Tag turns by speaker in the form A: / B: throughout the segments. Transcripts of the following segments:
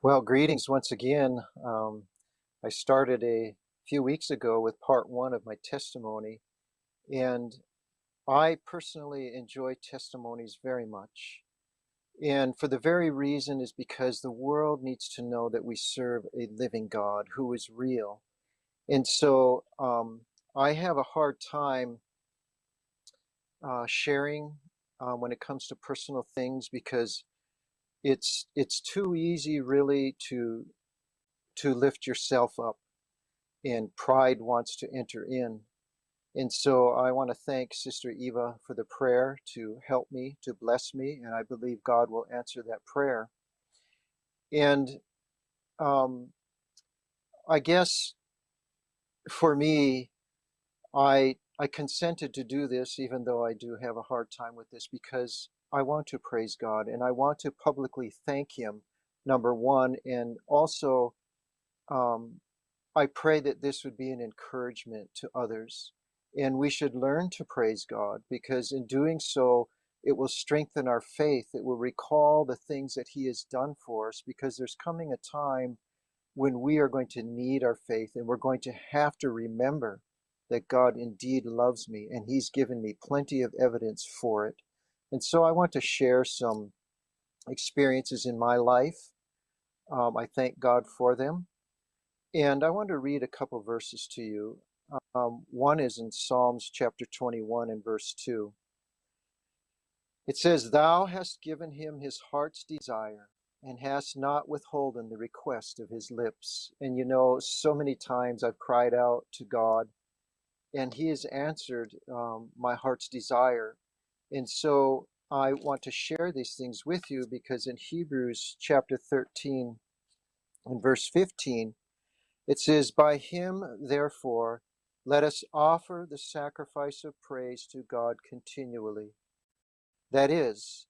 A: Well, greetings once again. I started a few weeks ago with part one of my testimony, and I personally enjoy testimonies very much. And for the very reason is because the world needs to know that we serve a living God who is real. And so I have a hard time sharing when it comes to personal things because it's too easy really to lift yourself up, and pride wants to enter in. And so I want to thank Sister Eva for the prayer to help me, to bless me, and I believe God will answer that prayer. And um, I guess for me, I consented to do this, even though I do have a hard time with this, because I want to praise God and I want to publicly thank Him, number one, and also um, I pray that this would be an encouragement to others. And we should learn to praise God, because in doing so, it will strengthen our faith. It will recall the things that He has done for us, because there's coming a time when we are going to need our faith, and we're going to have to remember that God indeed loves me, and He's given me plenty of evidence for it. And so I want to share some experiences in my life. I thank God for them. And I want to read a couple verses to you. One is in Psalms chapter 21 and verse 2. It says, "Thou hast given him his heart's desire, and hast not withholden the request of his lips." And you know, so many times I've cried out to God, and He has answered my heart's desire. And so I want to share these things with you, because in Hebrews chapter 13 and verse 15, it says, "By him, therefore, let us offer the sacrifice of praise to God continually. That is,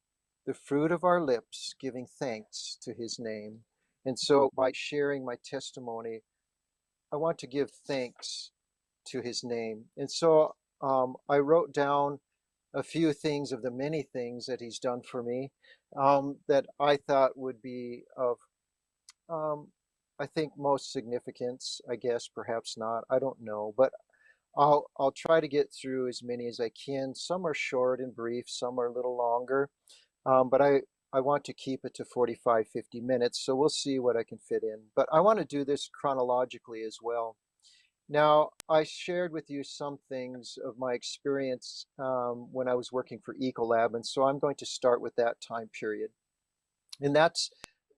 A: the fruit of our lips, giving thanks to His name." And so by sharing my testimony, I want to give thanks to His name. And so I wrote down a few things of the many things that He's done for me that I thought would be of um, I think most significance. I guess perhaps not. I don't know, but I'll try to get through as many as I can. Some are short and brief, some are a little longer, but I want to keep it to 45, 50 minutes. So we'll see what I can fit in. But I want to do this chronologically as well. Now, I shared with you some things of my experience when I was working for Ecolab, and so I'm going to start with that time period. And that's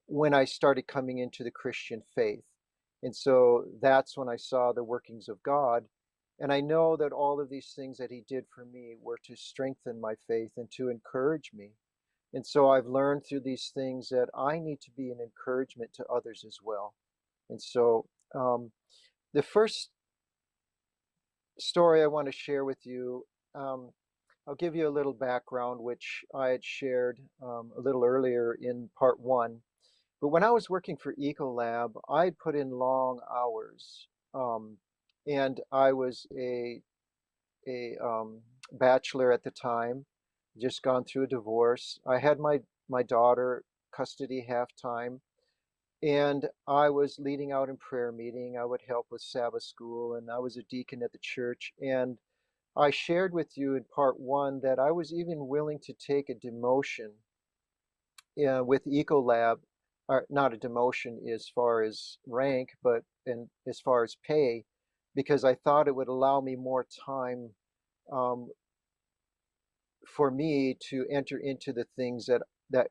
A: when I started coming into the Christian faith. And so that's when I saw the workings of God. And I know that all of these things that He did for me were to strengthen my faith and to encourage me. And so I've learned through these things that I need to be an encouragement to others as well. And so the first story I want to share with you, um, I'll give you a little background, which I had shared a little earlier in part one. But when I was working for Ecolab, I had put in long hours, and I was a bachelor at the time, just gone through a divorce. I had my daughter custody half time, and I was leading out in prayer meeting. I would help with Sabbath school, and I was a deacon at the church. And I shared with you in part one that I was even willing to take a demotion with Ecolab, or not a demotion as far as rank, but as far as pay, because I thought it would allow me more time um, for me to enter into the things that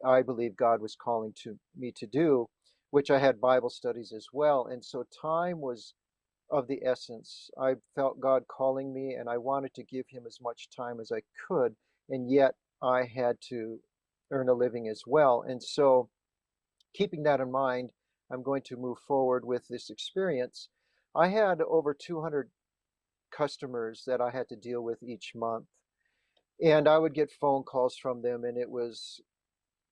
A: I believe God was calling to me to do, which I had Bible studies as well. And so time was of the essence. I felt God calling me, and I wanted to give Him as much time as I could, and yet I had to earn a living as well. And so, keeping that in mind, I'm going to move forward with this experience. I had over 200 customers that I had to deal with each month, and I would get phone calls from them, and it was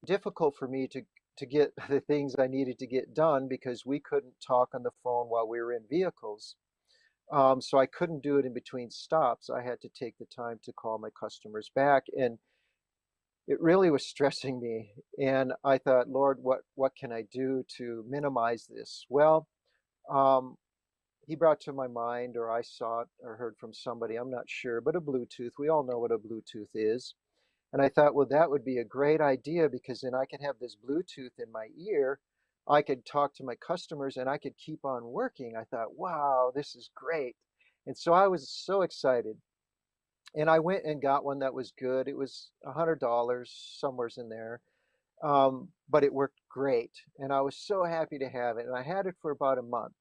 A: difficult for me to get the things I needed to get done, because we couldn't talk on the phone while we were in vehicles. So I couldn't do it in between stops. I had to take the time to call my customers back, and it really was stressing me. And I thought, Lord, what can I do to minimize this? Well, um, he brought to my mind, or I saw it or heard from somebody, I'm not sure, but a Bluetooth. We all know what a Bluetooth is. And I thought, well, that would be a great idea because then I could have this Bluetooth in my ear. I could talk to my customers and I could keep on working. I thought, wow, this is great. And so I was so excited. And I went and got one that was good. It was $100, somewhere's in there. But it worked great. And I was so happy to have it. And I had it for about a month.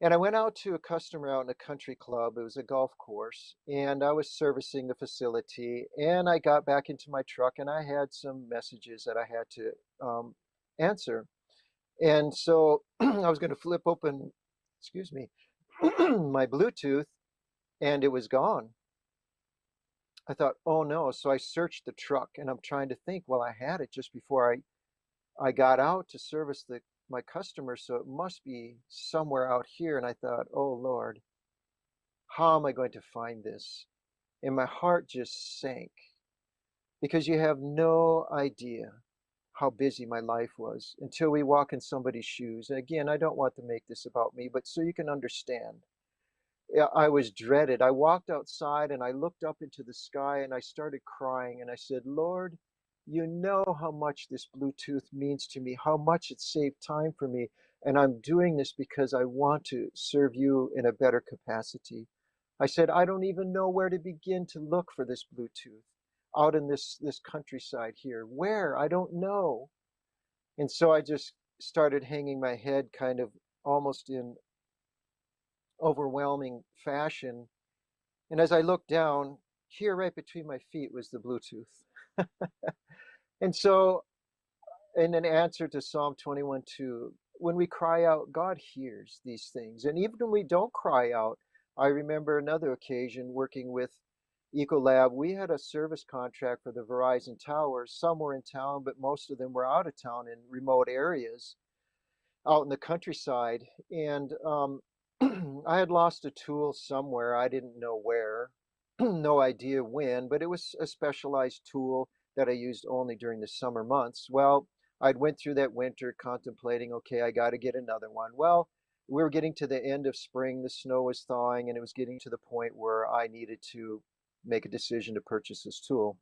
A: And I went out to a customer out in a country club. It was a golf course, and I was servicing the facility. And I got back into my truck, and I had some messages that I had to answer. And so I was going to flip open, excuse me, my Bluetooth, and it was gone. I thought, oh no. So I searched the truck, and I'm trying to think, well, I had it just before I got out to service my customer, so it must be somewhere out here. And I thought, oh Lord, how am I going to find this? And my heart just sank because you have no idea how busy my life was until we walk in somebody's shoes. And again, I don't want to make this about me, but so you can understand. Yeah, I was dreaded. I walked outside and I looked up into the sky and I started crying and I said, Lord, you know how much this Bluetooth means to me, how much it saved time for me. And I'm doing this because I want to serve you in a better capacity. I said, I don't even know where to begin to look for this Bluetooth out in this countryside here. Where? I don't know. And so I just started hanging my head kind of almost in overwhelming fashion. And as I looked down, here right between my feet was the Bluetooth. And so, in an answer to Psalm 21:2, when we cry out, God hears these things. And even when we don't cry out, I remember another occasion working with Ecolab. We had a service contract for the Verizon towers. Some were in town, but most of them were out of town in remote areas out in the countryside. And I had lost a tool somewhere. I didn't know where, no idea when, but it was a specialized tool that I used only during the summer months. Well, I'd went through that winter contemplating, okay, I got to get another one. Well, we were getting to the end of spring, the snow was thawing, and it was getting to the point where I needed to make a decision to purchase this tool.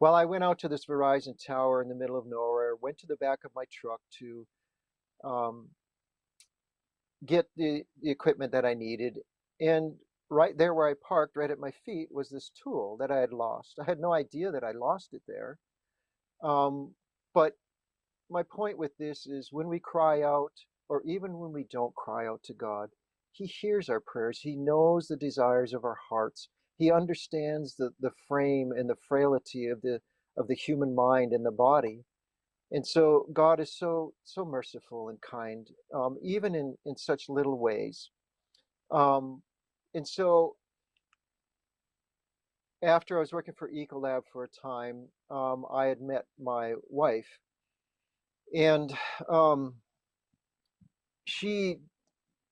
A: Well, I went out to this Verizon tower in the middle of nowhere, went to the back of my truck to um, get the equipment that I needed. And right there where I parked, right at my feet, was this tool that I had lost. I had no idea that I lost it there. But my point with this is when we cry out, or even when we don't cry out to God, He hears our prayers. He knows the desires of our hearts. He understands the frame and the frailty of the human mind and the body. And so God is so merciful and kind, even in such little ways. Um, and so after I was working for Ecolab for a time, I had met my wife, and um, she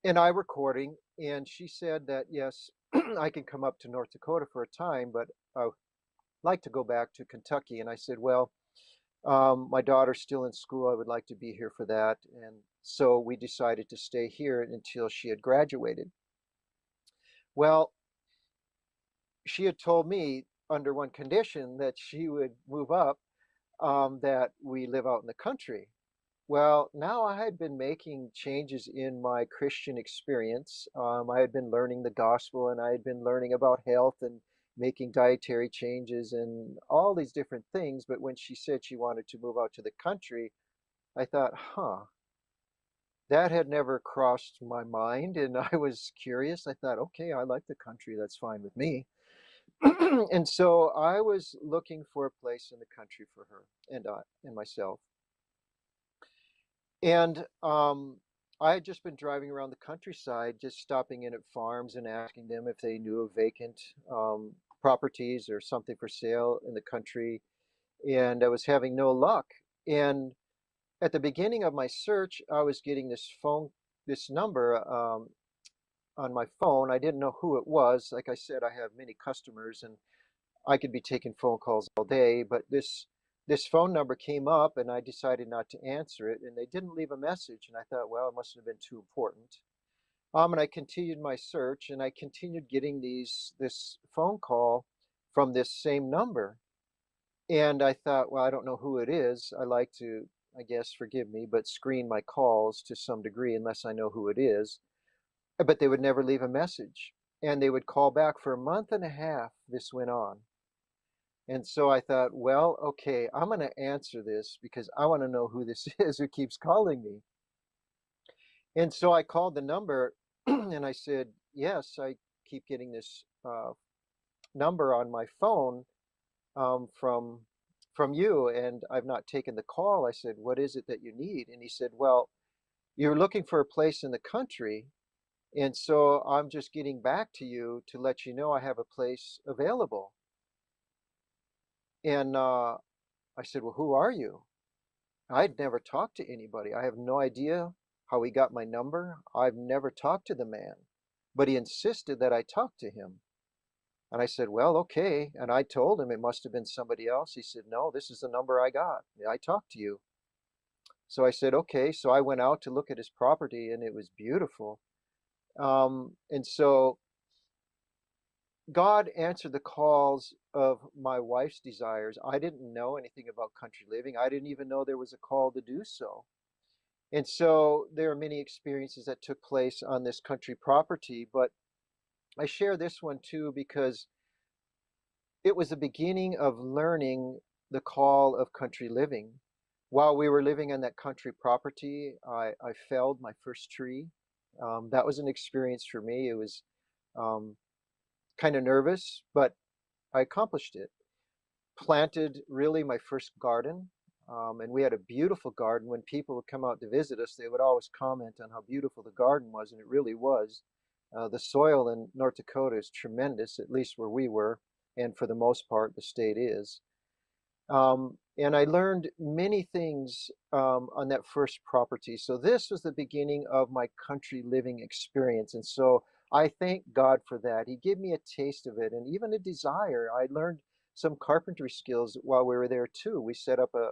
A: and I were courting, and she said that yes, I can come up to North Dakota for a time, but I would like to go back to Kentucky. And I said, well, my daughter's still in school. I would like to be here for that. And so we decided to stay here until she had graduated. Well, she had told me under one condition that she would move up, that we live out in the country. Well, now I had been making changes in my Christian experience. I had been learning the gospel and I had been learning about health and making dietary changes and all these different things. But when she said she wanted to move out to the country, I thought, huh, that had never crossed my mind. And I was curious. I thought, okay, I like the country. That's fine with me. And so I was looking for a place in the country for her and myself. And I had just been driving around the countryside, just stopping in at farms and asking them if they knew of vacant properties or something for sale in the country. And I was having no luck. And at the beginning of my search, I was getting this number. on my phone. I didn't know who it was. Like I said, I have many customers and I could be taking phone calls all day, but this phone number came up and I decided not to answer it, and they didn't leave a message, and I thought, well, it must have been too important. And I continued my search, and I continued getting this phone call from this same number. And I thought, well, I don't know who it is. I like to, I guess, forgive me, but screen my calls to some degree unless I know who it is. But they would never leave a message. And they would call back for a month and a half. This went on. And so I thought, well, okay, I'm going to answer this because I want to know who this is who keeps calling me. And so I called the number and I said, yes, I keep getting this number on my phone from you, and I've not taken the call. I said, what is it that you need? And he said, well, you're looking for a place in the country, and so I'm just getting back to you to let you know I have a place available. And I said, well, who are you? I'd never talked to anybody. I have no idea how he got my number. I've never talked to the man, but he insisted that I talk to him. And I said, well, okay. And I told him it must have been somebody else. He said, no, this is the number I got. I talked to you. So I said, okay. So I went out to look at his property and it was beautiful. And so God answered the calls of my wife's desires. I didn't know anything about country living. I didn't even know there was a call to do so. And so there are many experiences that took place on this country property, but I share this one too because it was the beginning of learning the call of country living. While we were living on that country property, I felled my first tree. That was an experience for me. It was kind of nervous, but I accomplished it. Planted really my first garden, and we had a beautiful garden. When people would come out to visit us, they would always comment on how beautiful the garden was, and it really was. The soil in North Dakota is tremendous, at least where we were, and for the most part, the state is. And I learned many things on that first property. So this was the beginning of my country living experience. And so I thank God for that. He gave me a taste of it and even a desire. I learned some carpentry skills while we were there too. We set up a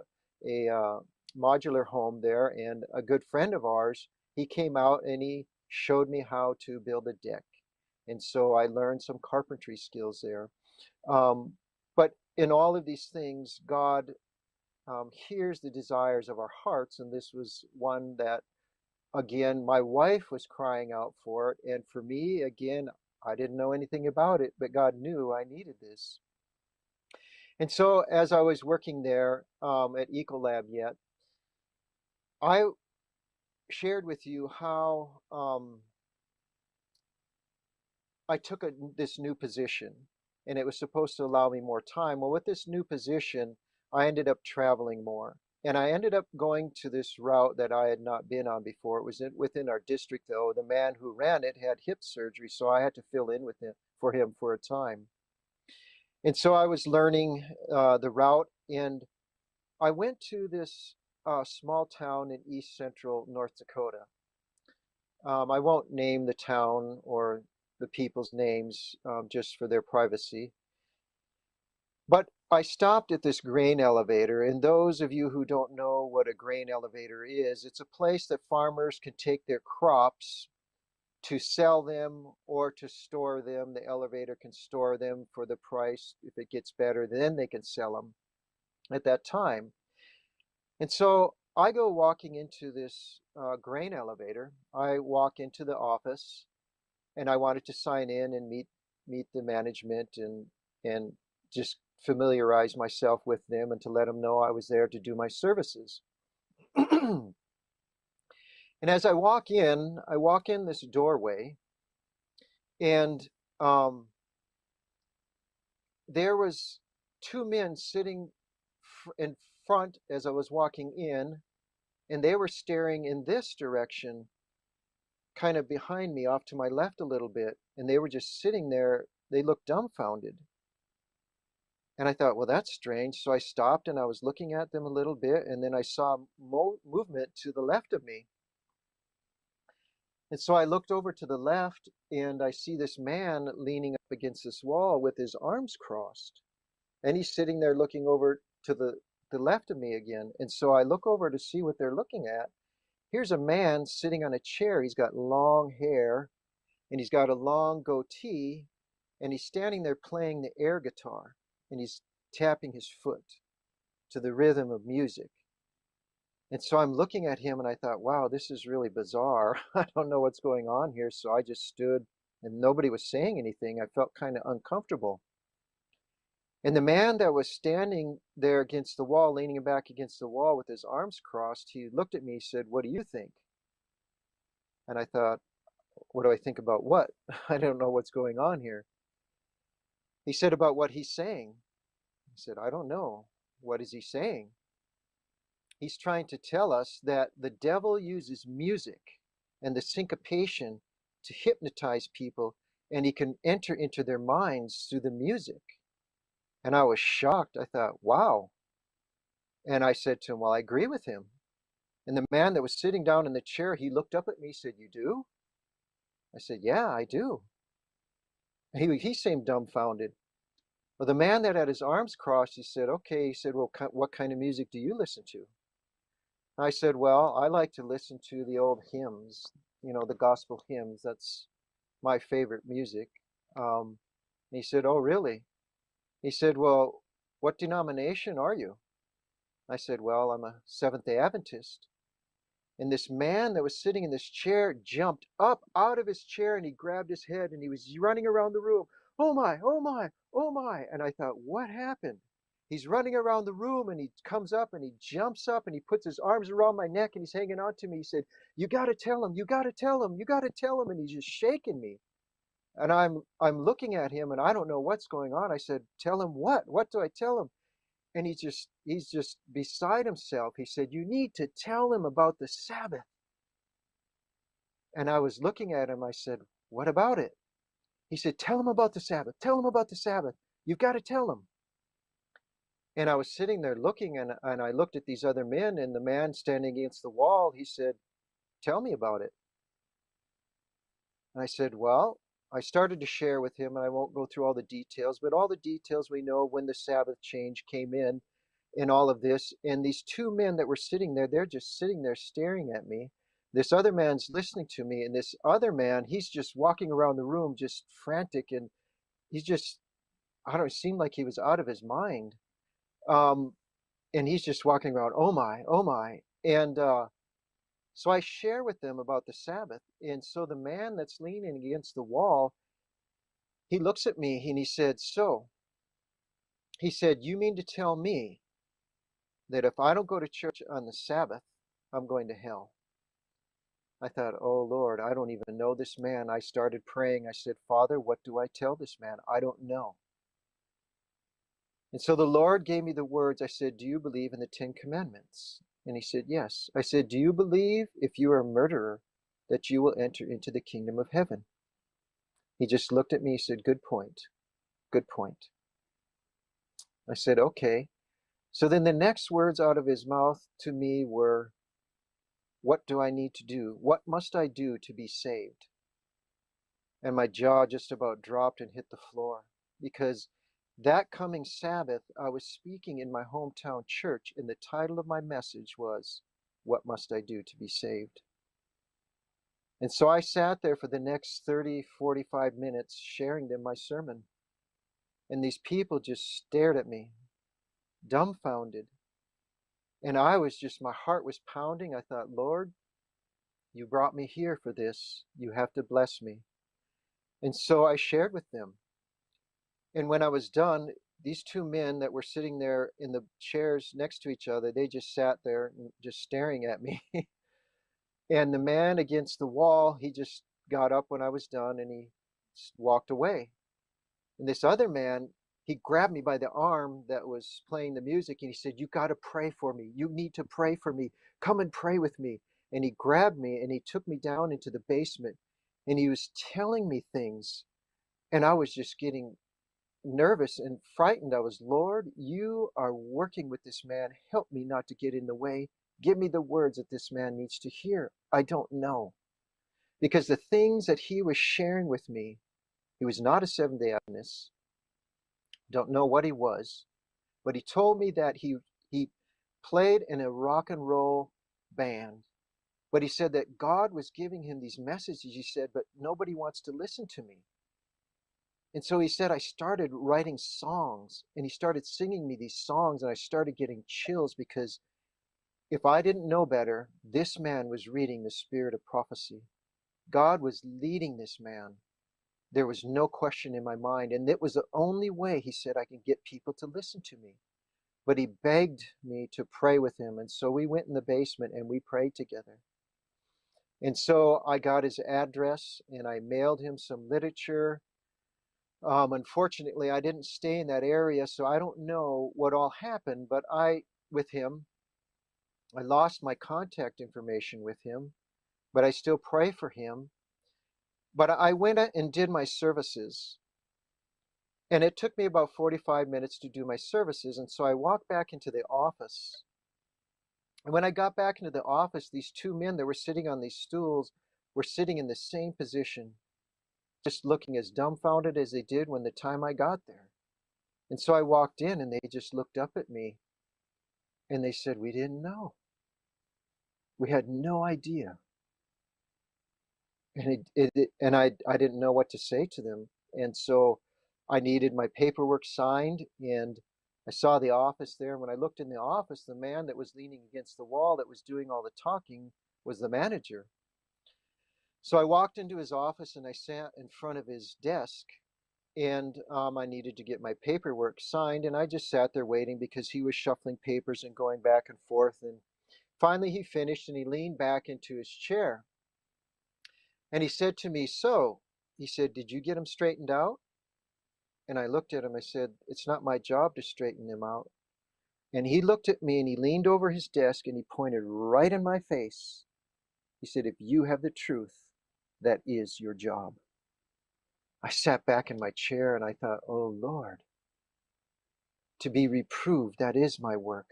A: modular home there, and a good friend of ours, he came out and he showed me how to build a deck. And so I learned some carpentry skills there. But in all of these things, God hears the desires of our hearts, and this was one that, again, my wife was crying out for it, and for me, again, I didn't know anything about it, but God knew I needed this. And so, as I was working there at Ecolab yet, I shared with you how I took this new position, and it was supposed to allow me more time. Well, with this new position, I ended up traveling more. And I ended up going to this route that I had not been on before. It was within our district, though. The man who ran it had hip surgery, so I had to fill in with him for a time. And so I was learning the route, and I went to this small town in east central North Dakota. I won't name the town or the people's names just for their privacy. But I stopped at this grain elevator, and those of you who don't know what a grain elevator is, it's a place that farmers can take their crops to sell them or to store them. The elevator can store them for the price. If it gets better, then they can sell them at that time. And so I go walking into this grain elevator. I walk into the office, and I wanted to sign in and meet the management and just familiarize myself with them and to let them know I was there to do my services. And as I walk in this doorway, and there was two men sitting in front as I was walking in, and they were staring in this direction, kind of behind me, off to my left a little bit, and they were just sitting there. They looked dumbfounded. And I thought, well, that's strange. So I stopped and I was looking at them a little bit, and then I saw movement to the left of me. And so I looked over to the left and I see this man leaning up against this wall with his arms crossed. And he's sitting there looking over to the left of me again. And so I look over to see what they're looking at. Here's a man sitting on a chair. He's got long hair and he's got a long goatee and he's standing there playing the air guitar and he's tapping his foot to the rhythm of music. And so I'm looking at him and I thought, wow, this is really bizarre. I don't know what's going on here. So I just stood and nobody was saying anything. I felt kind of uncomfortable. And the man that was standing there against the wall, leaning back against the wall with his arms crossed, he looked at me and said, what do you think? And I thought, what do I think about what? I don't know what's going on here. He said, about what he's saying. I said, I don't know. What is he saying? He's trying to tell us that the devil uses music and the syncopation to hypnotize people, and he can enter into their minds through the music. And I was shocked. I thought, wow. And I said to him, well, I agree with him. And the man that was sitting down in the chair, he looked up at me, said, you do? I said, yeah, I do. He seemed dumbfounded. Well, the man that had his arms crossed, he said, okay. He said, well, what kind of music do you listen to? I said, well, I like to listen to the old hymns, the gospel hymns. That's my favorite music. He said, oh, really? He said, well, what denomination are you? I said, well, I'm a Seventh-day Adventist. And this man that was sitting in this chair jumped up out of his chair and he grabbed his head and he was running around the room. Oh my, oh my, oh my. And I thought, what happened? He's running around the room and he comes up and he jumps up and he puts his arms around my neck and he's hanging on to me. He said, you got to tell him, you got to tell him, you got to tell him. And he's just shaking me. And I'm looking at him and I don't know what's going on. I said, tell him what? What do I tell him? And he's just beside himself. He said, you need to tell him about the Sabbath. And I was looking at him. I said, what about it? He said, tell him about the Sabbath. Tell him about the Sabbath. You've got to tell him. And I was sitting there looking, and I looked at these other men, and the man standing against the wall, he said, tell me about it. And I said, well, I started to share with him, and I won't go through all the details, but all the details we know when the Sabbath change came in all of this. And these two men that were sitting there, they're just sitting there staring at me. This other man's listening to me, and this other man, he's just walking around the room just frantic, and he's just, I don't know, it seemed like he was out of his mind. Um, and he's just walking around, oh my, oh my. And so I share with them about the Sabbath. And so the man that's leaning against the wall, he looks at me and he said, so, he said, you mean to tell me that if I don't go to church on the Sabbath, I'm going to hell? I thought, oh Lord, I don't even know this man. I started praying. I said, Father, what do I tell this man? I don't know. And so the Lord gave me the words. I said, do you believe in the Ten Commandments? And he said, yes. I said, do you believe if you are a murderer that you will enter into the kingdom of heaven? He just looked at me. He said, good point. Good point. I said, okay. So then the next words out of his mouth to me were, what do I need to do? What must I do to be saved? And my jaw just about dropped and hit the floor, because that coming Sabbath, I was speaking in my hometown church, and the title of my message was, what must I do to be saved? And so I sat there for the next 30, 45 minutes sharing them my sermon. And these people just stared at me, dumbfounded. And I was just, my heart was pounding. I thought, Lord, you brought me here for this. You have to bless me. And so I shared with them. And when I was done, these two men that were sitting there in the chairs next to each other, they just sat there just staring at me. And the man against the wall, he just got up when I was done and he walked away. And this other man, he grabbed me by the arm that was playing the music and he said, you got to pray for me. You need to pray for me. Come and pray with me. And he grabbed me and he took me down into the basement and he was telling me things. And I was just getting nervous and frightened. I was, Lord, you are working with this man. Help me not to get in the way. Give me the words that this man needs to hear. I don't know. because the things that he was sharing with me, he was not a Seventh-day Adventist, don't know what he was, but he told me that he played in a rock and roll band. But he said that God was giving him these messages, he said, but nobody wants to listen to me. And so he said, I started writing songs, and he started singing me these songs, and I started getting chills because if I didn't know better, this man was reading the spirit of prophecy. God was leading this man. There was no question in my mind. And it was the only way, he said, I can get people to listen to me. But he begged me to pray with him. And so we went in the basement and we prayed together. And so I got his address and I mailed him some literature. Unfortunately, I didn't stay in that area, so I don't know what all happened. But with him, I lost my contact information with him, but I still pray for him. But I went and did my services. And it took me about 45 minutes to do my services. And so I walked back into the office. And when I got back into the office, these two men that were sitting on these stools were sitting in the same position, just looking as dumbfounded as they did when the time I got there. And so I walked in and they just looked up at me and they said, we didn't know. We had no idea. And I didn't know what to say to them. And so I needed my paperwork signed, and I saw the office there. And when I looked in the office, the man that was leaning against the wall that was doing all the talking was the manager. So I walked into his office and I sat in front of his desk, and I needed to get my paperwork signed. And I just sat there waiting because he was shuffling papers and going back and forth. And finally he finished and he leaned back into his chair. And he said to me, so, he said, did you get him straightened out? And I looked at him, I said, it's not my job to straighten him out. And he looked at me and he leaned over his desk and he pointed right in my face. He said, if you have the truth, that is your job. I sat back in my chair and I thought, oh Lord, to be reproved, that is my work.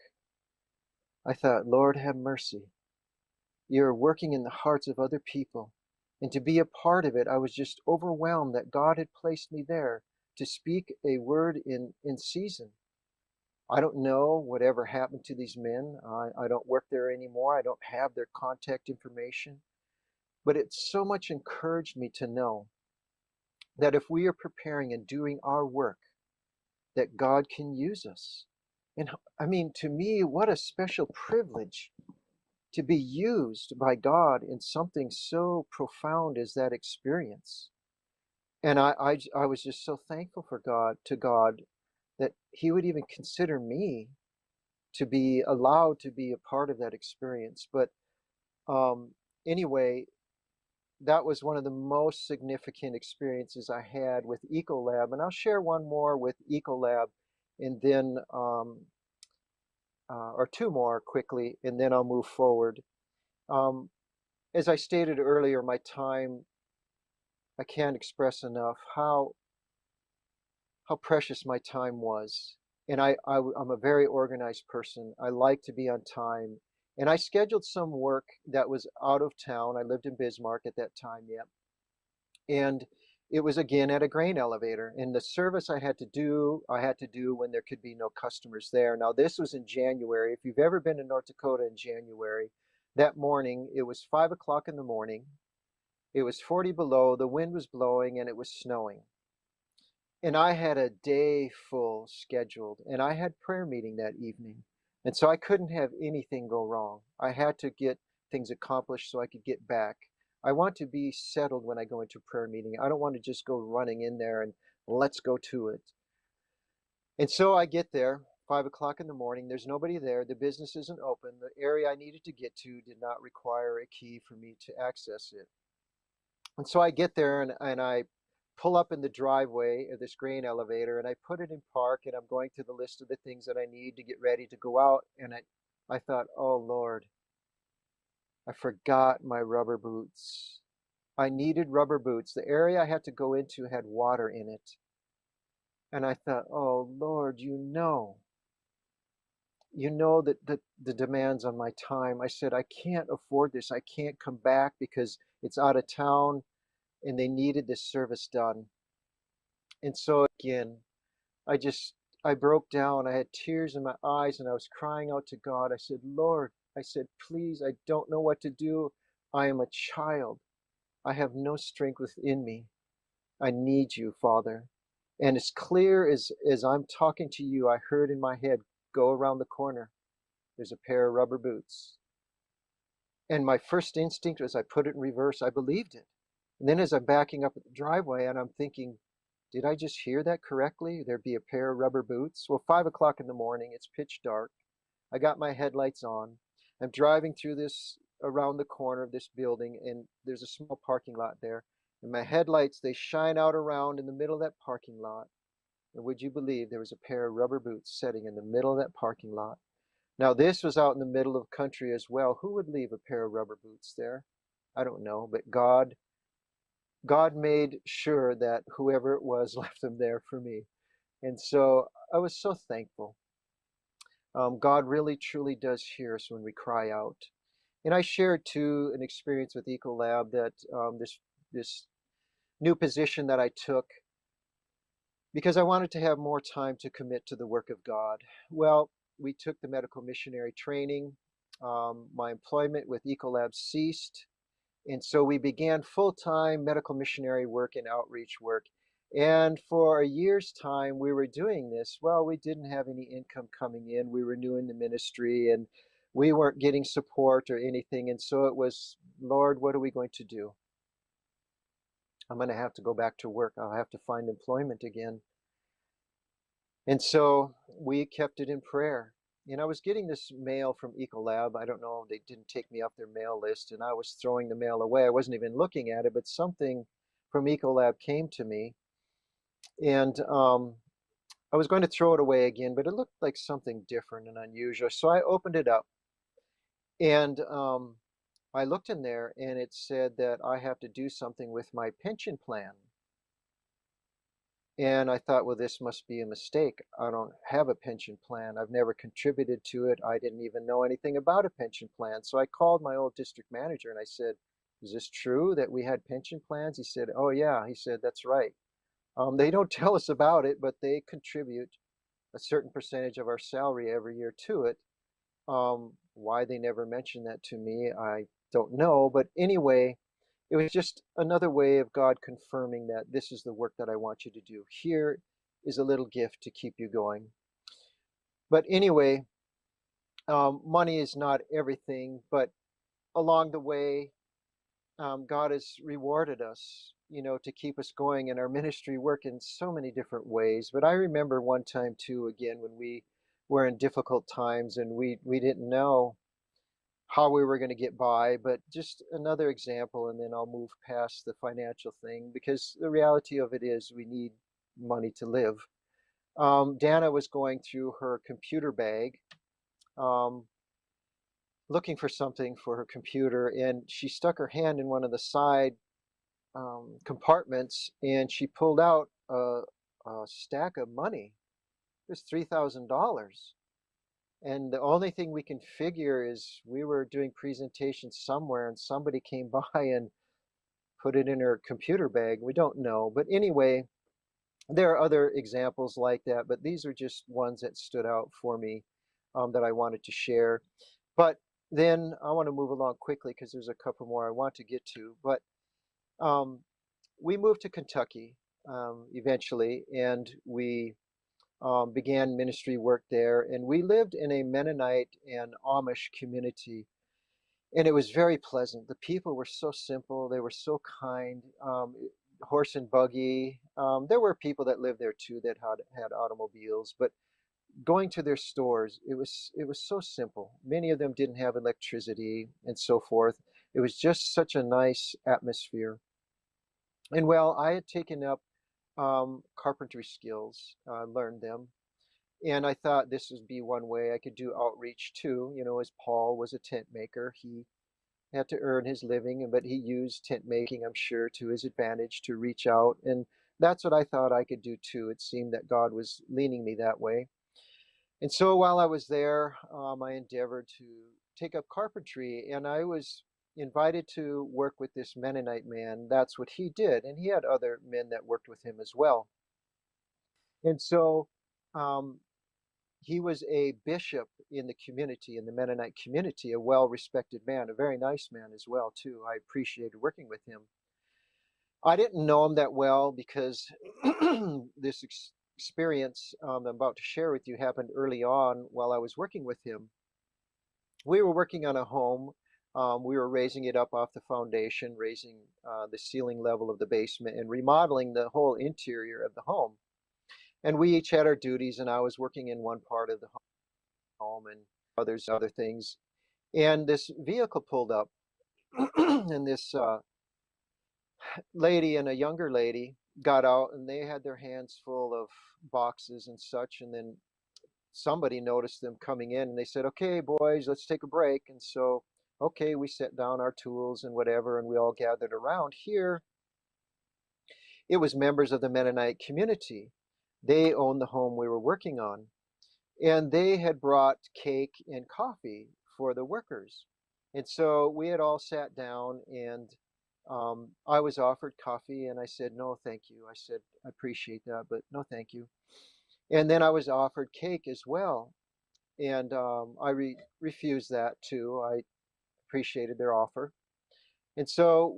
A: I thought, Lord, have mercy. You're working in the hearts of other people. And to be a part of it, I was just overwhelmed that God had placed me there to speak a word in season. I don't know whatever happened to these men. I don't work there anymore. I don't have their contact information. But it so much encouraged me to know that if we are preparing and doing our work, that God can use us. And I mean, to me, what a special privilege to be used by God in something so profound as that experience. And I was just so thankful for God that he would even consider me to be allowed to be a part of that experience. But um, anyway, that was one of the most significant experiences I had with Ecolab. And I'll share one more with Ecolab and then, or two more quickly, and then I'll move forward. Um, as I stated earlier, my time, I can't express enough how precious my time was. And I'm a very organized person. I like to be on time. And I scheduled some work that was out of town. I lived in Bismarck at that time, yeah. And it was again at a grain elevator. And the service I had to do when there could be no customers there. Now, this was in January. If you've ever been to North Dakota in January, that morning, it was 5 o'clock in the morning. It was 40 below, the wind was blowing, and it was snowing. And I had a day full scheduled, and I had prayer meeting that evening. And so I couldn't have anything go wrong. I had to get things accomplished so I could get back. I want to be settled when I go into prayer meeting. I don't want to just go running in there and let's go to it. And so I get there, 5 o'clock in the morning. There's nobody there. The business isn't open. The area I needed to get to did not require a key for me to access it. And so I get there and I pull up in the driveway of this grain elevator and I put it in park and I'm going through the list of the things that I need to get ready to go out. And I thought, oh Lord, I forgot my rubber boots. I needed rubber boots. The area I had to go into had water in it. And I thought, oh Lord, you know that the demands on my time. I said, I can't afford this. I can't come back because It's out of town, and they needed this service done. And so again, I just, I broke down. I had tears in my eyes and I was crying out to God. I said, Lord, I said, please, I don't know what to do. I am a child. I have no strength within me. I need you, Father. And as clear as I'm talking to you, I heard in my head, go around the corner. There's a pair of rubber boots. And my first instinct was I put it in reverse. I believed it. And then as I'm backing up at the driveway and I'm thinking, did I just hear that correctly? There'd be a pair of rubber boots. Well, 5 o'clock in the morning, it's pitch dark. I got my headlights on. I'm driving through this around the corner of this building, and there's a small parking lot there. And my headlights, they shine out around in the middle of that parking lot. And would you believe there was a pair of rubber boots sitting in the middle of that parking lot? Now, this was out in the middle of the country as well. Who would leave a pair of rubber boots there? I don't know, but God made sure that whoever it was left them there for me. And so I was so thankful. God really truly does hear us when we cry out. And I shared too an experience with Ecolab that this new position that I took because I wanted to have more time to commit to the work of God. Well, we took the medical missionary training. My employment with Ecolab ceased. And so we began full-time medical missionary work and outreach work. And for a year's time, we were doing this. Well, we didn't have any income coming in. We were new in the ministry and we weren't getting support or anything. And so it was, Lord, what are we going to do? I'm going to have to go back to work. I'll have to find employment again. And so we kept it in prayer. And I was getting this mail from Ecolab. I don't know, they didn't take me off their mail list, and I was throwing the mail away. I wasn't even looking at it, but something from Ecolab came to me. And I was going to throw it away again, but it looked like something different and unusual. So I opened it up, and I looked in there, and it said that I have to do something with my pension plan. And I thought, well, this must be a mistake. I don't have a pension plan. I've never contributed to it. I didn't even know anything about a pension plan. So I called my old district manager and I said, is this true that we had pension plans? He said, oh, yeah. He said, that's right. They don't tell us about it, but they contribute a certain percentage of our salary every year to it. Why they never mentioned that to me, I don't know. But anyway, it was just another way of God confirming that this is the work that I want you to do. Here is a little gift to keep you going. But anyway, money is not everything, but along the way, God has rewarded us, to keep us going in our ministry work in so many different ways. But I remember one time too, again, when we were in difficult times and we didn't know how we were going to get by, but just another example, and then I'll move past the financial thing because the reality of it is we need money to live. Dana was going through her computer bag, um, looking for something for her computer, and she stuck her hand in one of the side compartments, and she pulled out a stack of money. It was $3,000. And the only thing we can figure is we were doing presentations somewhere and somebody came by and put it in her computer bag. We don't know. But anyway, there are other examples like that, but these are just ones that stood out for me that I wanted to share. But then I want to move along quickly because there's a couple more I want to get to. But um, we moved to Kentucky eventually, and we began ministry work there. And we lived in a Mennonite and Amish community. And it was very pleasant. The people were so simple. They were so kind. Horse and buggy. There were people that lived there too that had automobiles. But going to their stores, it was so simple. Many of them didn't have electricity and so forth. It was just such a nice atmosphere. And well, I had taken up carpentry skills, learned them. And I thought this would be one way I could do outreach too. As Paul was a tent maker, he had to earn his living, but he used tent making, I'm sure, to his advantage to reach out. And that's what I thought I could do too. It seemed that God was leaning me that way. And so while I was there, I endeavored to take up carpentry, and I was invited to work with this Mennonite man, that's what he did. And he had other men that worked with him as well. And so um, he was a bishop in the community, in the Mennonite community, a well-respected man, a very nice man as well, too. I appreciated working with him. I didn't know him that well because this experience I'm about to share with you happened early on while I was working with him. We were working on a home. We were raising it up off the foundation, raising the ceiling level of the basement, and remodeling the whole interior of the home. And we each had our duties, and I was working in one part of the home and others other things. And this vehicle pulled up, and this lady and a younger lady got out, and they had their hands full of boxes and such. And then somebody noticed them coming in, and they said, "Okay, boys, let's take a break." And so, okay, we set down our tools and whatever, and we all gathered around. Here, it was members of the Mennonite community. They owned the home we were working on, and they had brought cake and coffee for the workers. And so we had all sat down, and I was offered coffee, and I said, "No, thank you." I said, "I appreciate that, but no, thank you." And then I was offered cake as well, and I refused that too. I appreciated their offer. And so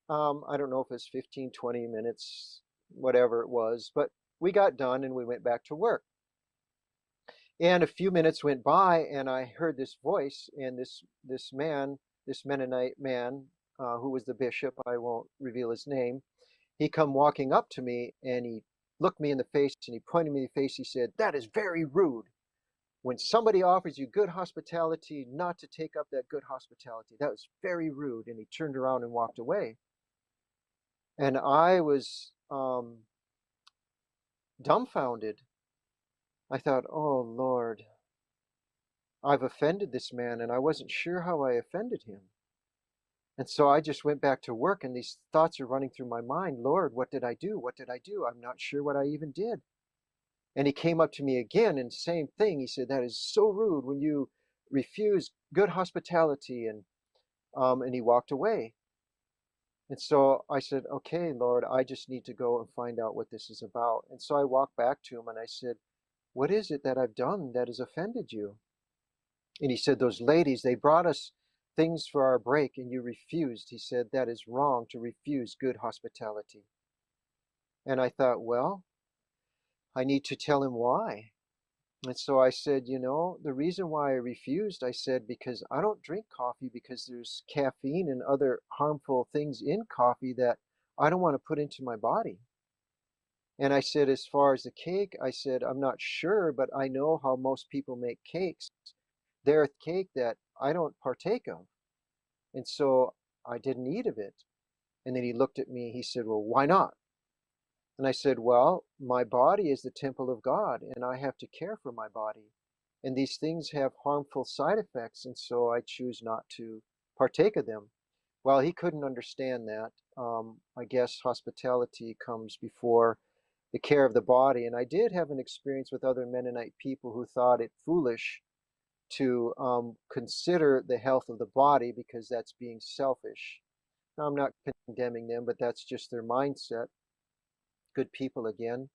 A: I don't know if it was 15, 20 minutes, whatever it was, but we got done and we went back to work. And a few minutes went by, and I heard this voice, and this man, this Mennonite man, who was the bishop, I won't reveal his name, he come walking up to me, and he looked me in the face, and he pointed me in the face. He said, "That is very rude. When somebody offers you good hospitality, not to take up that good hospitality. That was very rude." And he turned around and walked away. And I was dumbfounded. I thought, "Oh, Lord, I've offended this man, and I wasn't sure how I offended him." And so I just went back to work, and these thoughts are running through my mind. "Lord, what did I do? What did I do? I'm not sure what I even did." And he came up to me again, and same thing. He said, "That is so rude when you refuse good hospitality." And he walked away. And so I said, "Okay, Lord, I just need to go and find out what this is about." And so I walked back to him and I said, "What is it that I've done that has offended you?" And he said, "Those ladies, they brought us things for our break and you refused." He said, "That is wrong to refuse good hospitality." And I thought, well, I need to tell him why. And so I said, "The reason why I refused," I said, "because I don't drink coffee because there's caffeine and other harmful things in coffee that I don't want to put into my body." And I said, "As far as the cake," I said, "I'm not sure, but I know how most people make cakes. There's cake that I don't partake of." And so I didn't eat of it. And then he looked at me, he said, "Well, why not?" And I said, "Well, my body is the temple of God, and I have to care for my body. And these things have harmful side effects, and so I choose not to partake of them." Well, he couldn't understand that. I guess hospitality comes before the care of the body. And I did have an experience with other Mennonite people who thought it foolish to consider the health of the body because that's being selfish. Now, I'm not condemning them, but that's just their mindset. Good people again.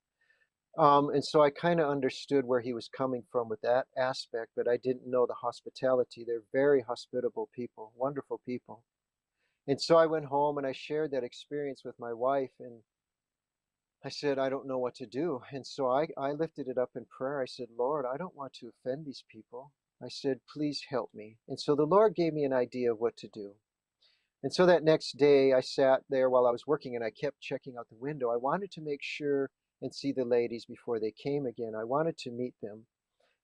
A: And so I kind of understood where he was coming from with that aspect, but I didn't know the hospitality. They're very hospitable people, wonderful people. And so I went home and I shared that experience with my wife, and I said, "I don't know what to do." And so I lifted it up in prayer. I said, "Lord, I don't want to offend these people." I said, "Please help me." And so the Lord gave me an idea of what to do. And so that next day, I sat there while I was working and I kept checking out the window. I wanted to make sure and see the ladies before they came again. I wanted to meet them.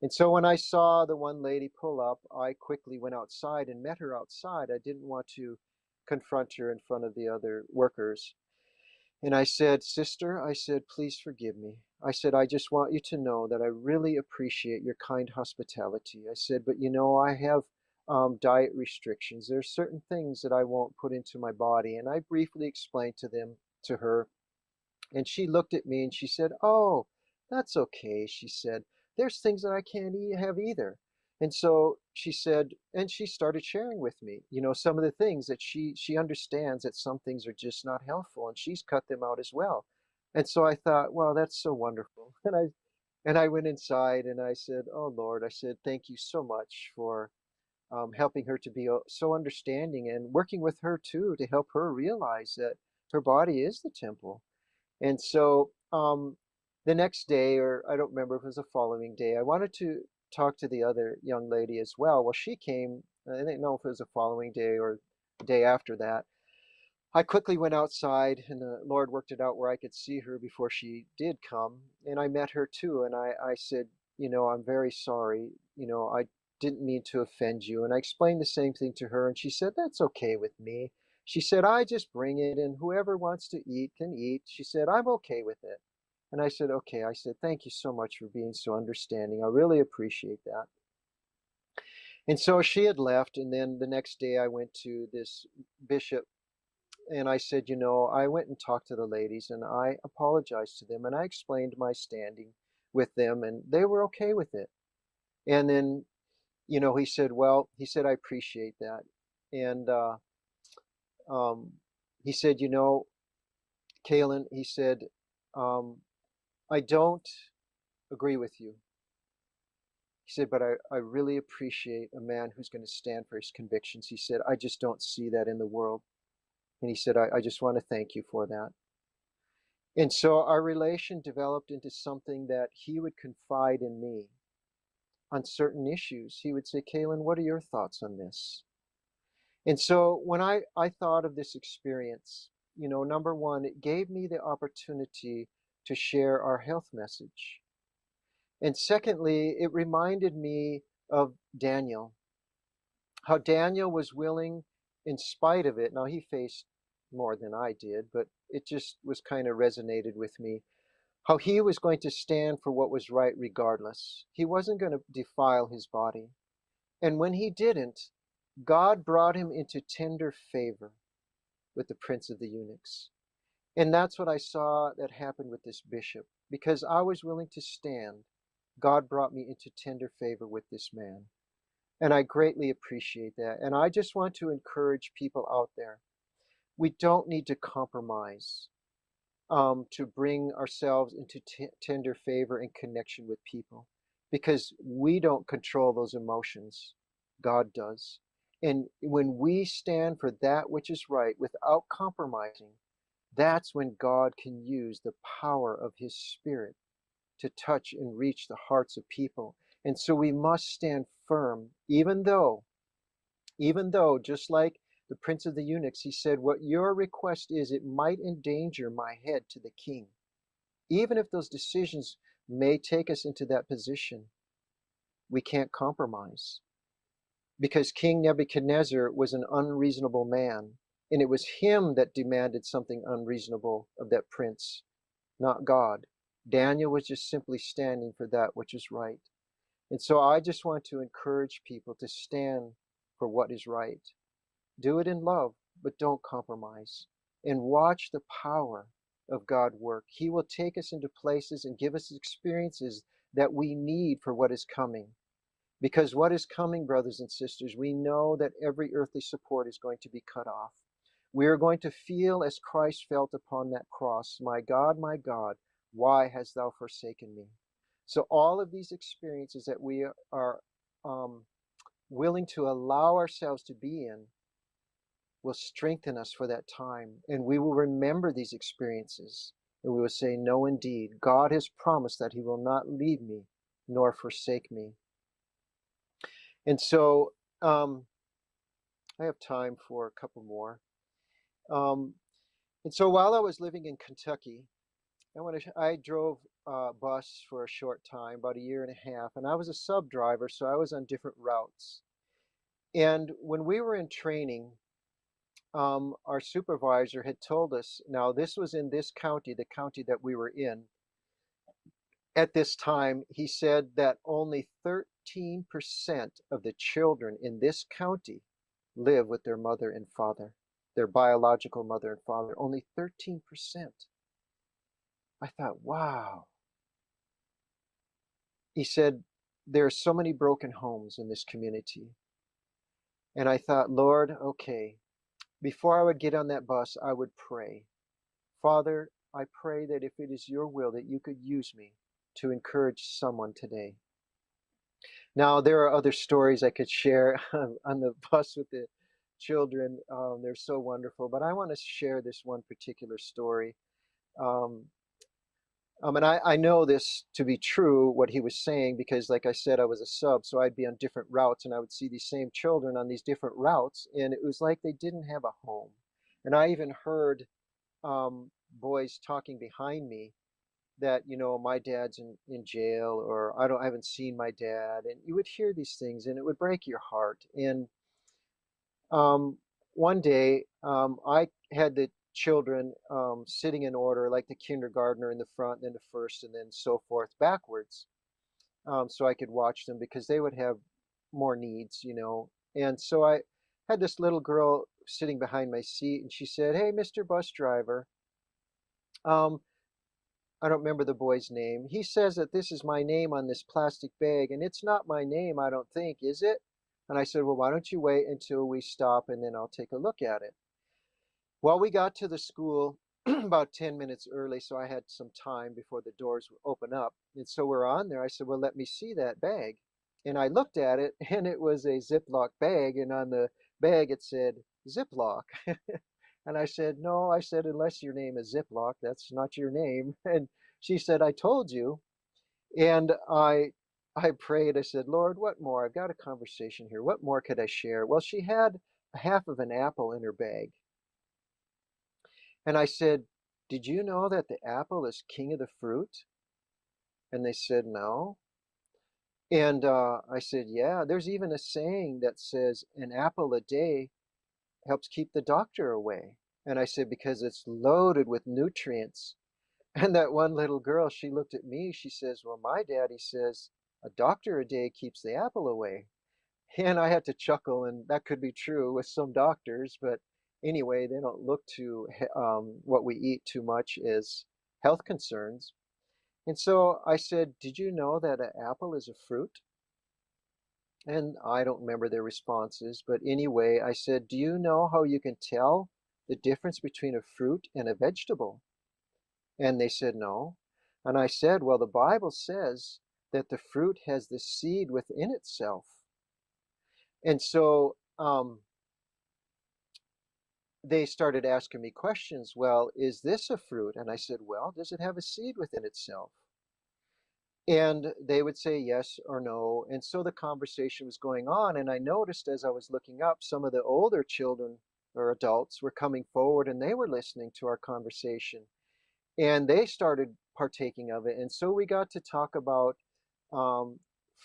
A: And so when I saw the one lady pull up, I quickly went outside and met her outside. I didn't want to confront her in front of the other workers. And I said, "Sister," I said, "please forgive me." I said, "I just want you to know that I really appreciate your kind hospitality." I said, "But I have diet restrictions. There are certain things that I won't put into my body." And I briefly explained to her, and she looked at me and she said, "Oh, that's okay." She said, "There's things that I can't have either." And so she said, and she started sharing with me, some of the things that she understands that some things are just not helpful, and she's cut them out as well. And so I thought, wow, that's so wonderful. And I went inside and I said, oh Lord, I said, thank you so much for helping her to be so understanding and working with her too to help her realize that her body is the temple. And so the next day, or I don't remember if it was the following day, I wanted to talk to the other young lady as well. Well, she came, I didn't know if it was the following day or the day after that. I quickly went outside, and the Lord worked it out where I could see her before she did come. And I met her too. And I said, I'm very sorry. I didn't mean to offend you. And I explained the same thing to her. And she said, that's okay with me. She said, I just bring it, and whoever wants to eat can eat. She said, I'm okay with it. And I said, okay. I said, thank you so much for being so understanding. I really appreciate that. And so she had left. And then the next day, I went to this bishop and I said, I went and talked to the ladies and I apologized to them and I explained my standing with them and they were okay with it. And then, he said, well, he said, I appreciate that. And um, he said, Kalon, he said, um, I don't agree with you. He said, but I really appreciate a man who's going to stand for his convictions. He said, I just don't see that in the world. And he said, I just want to thank you for that. And so our relation developed into something that he would confide in me on certain issues. He would say, Kalon, what are your thoughts on this? And so when I thought of this experience, number one, it gave me the opportunity to share our health message. And secondly, it reminded me of Daniel, how Daniel was willing in spite of it. Now, he faced more than I did, but it just was kind of resonated with me how he was going to stand for what was right regardless. He wasn't going to defile his body. And when he didn't, God brought him into tender favor with the prince of the eunuchs. And that's what I saw that happened with this bishop. Because I was willing to stand, God brought me into tender favor with this man. And I greatly appreciate that. And I just want to encourage people out there. We don't need to compromise to bring ourselves into tender favor and connection with people because we don't control those emotions. God does. And when we stand for that which is right without compromising, that's when God can use the power of His Spirit to touch and reach the hearts of people. And so we must stand firm, even though, just like the prince of the eunuchs, he said, what your request is, it might endanger my head to the king. Even if those decisions may take us into that position, we can't compromise. Because King Nebuchadnezzar was an unreasonable man, and it was him that demanded something unreasonable of that prince, not God. Daniel was just simply standing for that which is right. And so I just want to encourage people to stand for what is right. Do it in love, but don't compromise. And watch the power of God work. He will take us into places and give us experiences that we need for what is coming. Because what is coming, brothers and sisters, we know that every earthly support is going to be cut off. We are going to feel as Christ felt upon that cross, my God, why hast thou forsaken me? So all of these experiences that we are willing to allow ourselves to be in will strengthen us for that time. And we will remember these experiences. And we will say, no, indeed, God has promised that He will not leave me nor forsake me. And so I have time for a couple more. And so while I was living in Kentucky, I drove a bus for a short time, about a year and a half, and I was a sub driver, so I was on different routes. And when we were in training, our supervisor had told us, now this was in this county, the county that we were in. At this time, he said that only 13% of the children in this county live with their mother and father, their biological mother and father. Only 13%. I thought, wow. He said, there are so many broken homes in this community. And I thought, Lord, okay, before I would get on that bus, I would pray. Father, I pray that if it is your will, that you could use me to encourage someone today. Now, there are other stories I could share on the bus with the children. They're so wonderful, but I want to share this one particular story. Um, and I know this to be true, what he was saying, because like I said, I was a sub, so I'd be on different routes and I would see these same children on these different routes, and it was like they didn't have a home. And I even heard boys talking behind me that, my dad's in jail, or I haven't seen my dad. And you would hear these things and it would break your heart. And um, one day, I had the children sitting in order, like the kindergartner in the front, then the first, and then so forth backwards, so I could watch them because they would have more needs. And so I had this little girl sitting behind my seat, and she said, "Hey, Mr. Bus Driver." Um, I don't remember the boy's name. He says that this is my name on this plastic bag, and it's not my name, I don't think, is it? And I said, well, why don't you wait until we stop and then I'll take a look at it. Well, we got to the school about 10 minutes early, so I had some time before the doors would open up. And so we're on there. I said, well, let me see that bag. And I looked at it, and it was a Ziploc bag, and on the bag it said Ziploc. And I said, no, I said, unless your name is Ziploc, that's not your name. And she said, I told you. And I prayed. I said, Lord, what more? I've got a conversation here. What more could I share? Well, she had half of an apple in her bag. And I said, did you know that the apple is king of the fruit? And they said, no. And I said, yeah, there's even a saying that says an apple a day helps keep the doctor away. And I said, because it's loaded with nutrients. And that one little girl, she looked at me, she says, well, my daddy says a doctor a day keeps the apple away. And I had to chuckle, and that could be true with some doctors, but anyway, they don't look to what we eat too much as health concerns. And so I said, did you know that an apple is a fruit? And I don't remember their responses, but anyway, I said, do you know how you can tell the difference between a fruit and a vegetable? And they said, no. And I said, well, the Bible says that the fruit has the seed within itself. And so they started asking me questions. Well, is this a fruit? And I said, well, does it have a seed within itself? And they would say yes or no. And so the conversation was going on. And I noticed as I was looking up, some of the older children or adults were coming forward and they were listening to our conversation. And they started partaking of it. And so we got to talk about um,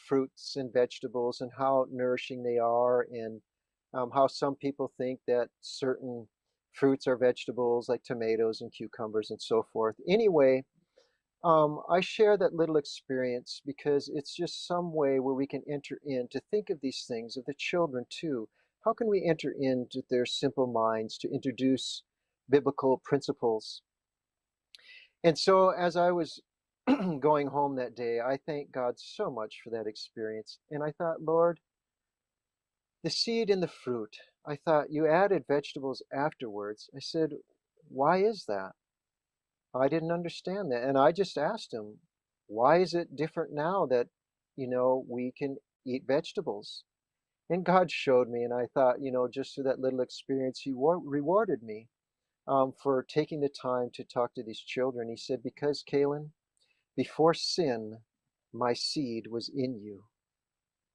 A: fruits and vegetables and how nourishing they are, and how some people think that certain fruits are vegetables like tomatoes and cucumbers and so forth. Anyway, I share that little experience because it's just some way where we can enter in to think of these things, of the children too. How can we enter into their simple minds to introduce biblical principles? And so as I was going home that day, I thank God so much for that experience. And I thought, Lord, the seed and the fruit, I thought you added vegetables afterwards. I said, why is that? I didn't understand that. And I just asked him, why is it different now that, we can eat vegetables? And God showed me, and I thought, just through that little experience, He rewarded me for taking the time to talk to these children. He said, because, Kalon, before sin, my seed was in you.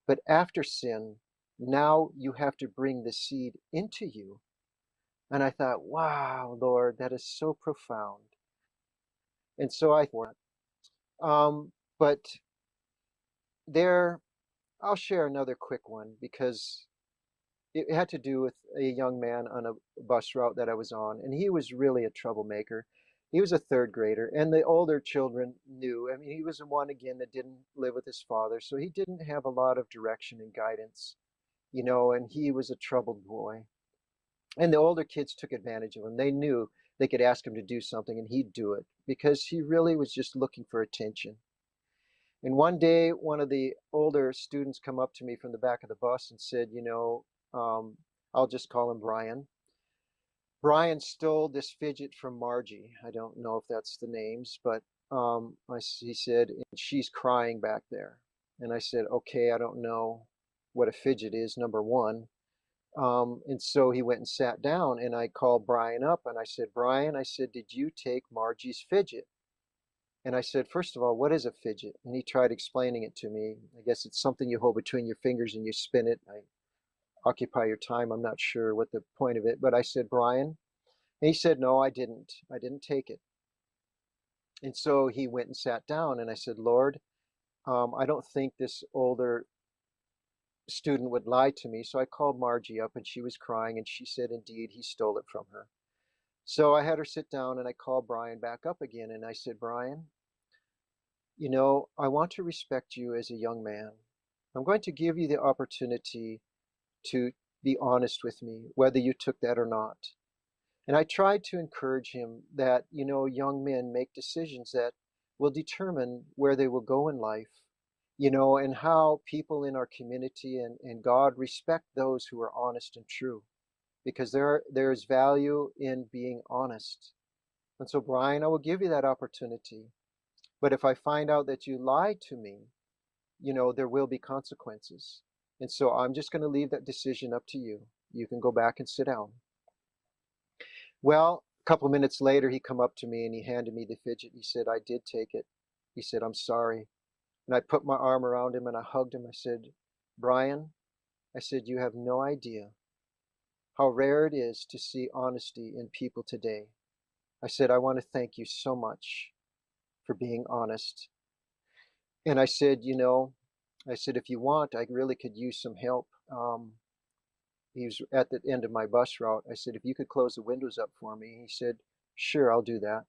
A: But after sin, now you have to bring the seed into you. And I thought, wow, Lord, that is so profound. And so I thought, but there, I'll share another quick one because it had to do with a young man on a bus route that I was on, and he was really a troublemaker. He was a third grader, and the older children knew. I mean, he was the one again that didn't live with his father, so he didn't have a lot of direction and guidance, and he was a troubled boy. And the older kids took advantage of him. They knew they could ask him to do something and he'd do it because he really was just looking for attention. And one day, one of the older students come up to me from the back of the bus and said, I'll just call him Brian. Brian stole this fidget from Margie. I don't know if that's the names, but he said, and she's crying back there. And I said, okay, I don't know what a fidget is, number one. And so he went and sat down, and I called Brian up and I said, Brian, I said, did you take Margie's fidget? And I said, first of all, what is a fidget? And he tried explaining it to me. I guess it's something you hold between your fingers and you spin it. I occupy your time. I'm not sure what the point of it, but I said, Brian, and he said, no, I didn't. I didn't take it. And so he went and sat down, and I said, Lord, I don't think this older student would lie to me. So I called Margie up, and she was crying, and she said, indeed, he stole it from her. So I had her sit down, and I called Brian back up again, and I said, Brian, I want to respect you as a young man. I'm going to give you the opportunity to be honest with me, whether you took that or not. And I tried to encourage him that, young men make decisions that will determine where they will go in life, and how people in our community and God respect those who are honest and true, because there's value in being honest. And so, Brian, I will give you that opportunity. But if I find out that you lied to me, there will be consequences. And so I'm just going to leave that decision up to you. You can go back and sit down. Well, a couple of minutes later, he come up to me and he handed me the fidget. He said, I did take it. He said, I'm sorry. And I put my arm around him and I hugged him. I said, Brian, I said, you have no idea how rare it is to see honesty in people today. I said, I want to thank you so much for being honest. And I said, if you want, I really could use some help. He was at the end of my bus route. I said, if you could close the windows up for me. He said, sure, I'll do that.